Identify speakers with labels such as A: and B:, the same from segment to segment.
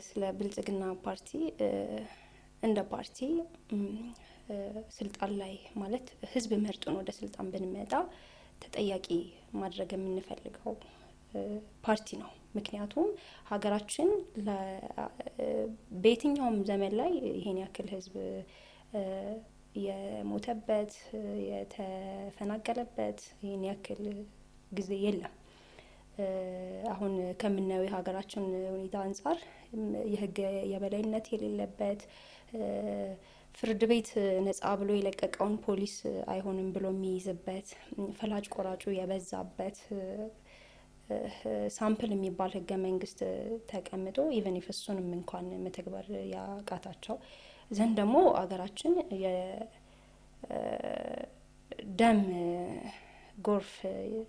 A: ስለ ብልጽግና ፓርቲ እንደ ፓርቲ ስልጣን ላይ ማለት ህዝብ መርጦን ወደ ስልጣን ብንመጣ ተጠያቂ ማድረግ የምንፈልገው ፓርቲ ነው። ምክንያቱም ሀገራችን በየትኛውም ዘመን ላይ ይሄን ያክል ህዝብ የሞተበት የተፈናቀለበት ይሄን ያክል ጊዜ የለም። አሁን ከምናየው የሀገራችን ሁኔታ አንፃር የህግ የበላይነት የሌለበት ፍርድ ቤት ነጻ ብሎ የለቀቀውን ፖሊስ አይሆንም ብሎ የሚይዝበት ፈላጭ ቆራጩ የበዛበት ሳምፕል የሚባል ህገ መንግስት ተቀምጦ ኢቨን እሱንም እንኳን መተግበር ያቃታቸው ዘንድ ደግሞ ሀገራችን የደም ጎርፍ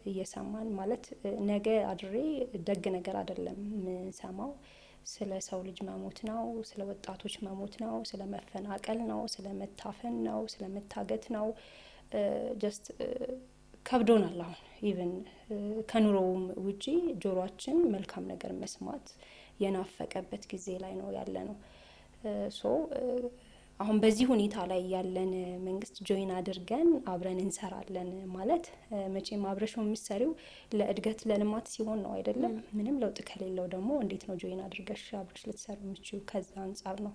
A: እየሰማን ማለት ነገ አድሬ ደግ ነገር አይደለም የምንሰማው። ስለ ሰው ልጅ መሞት ነው፣ ስለ ወጣቶች መሞት ነው፣ ስለ መፈናቀል ነው፣ ስለ መታፈን ነው፣ ስለ መታገት ነው። ጀስት ከብዶናል። አሁን ኢቭን ከኑሮውም ውጪ ጆሮአችን መልካም ነገር መስማት የናፈቀበት ጊዜ ላይ ነው ያለ ነው። አሁን በዚህ ሁኔታ ላይ ያለን መንግስት ጆይን አድርገን አብረን እንሰራለን ማለት መቼም አብረሽ የምትሰሪው ለእድገት ለልማት ሲሆን ነው አይደለም። ምንም ለውጥ ከሌለው ደግሞ እንዴት ነው ጆይን አድርገሽ አብረሽ ልትሰሩ የምትችይው? ከዛ አንፃር ነው።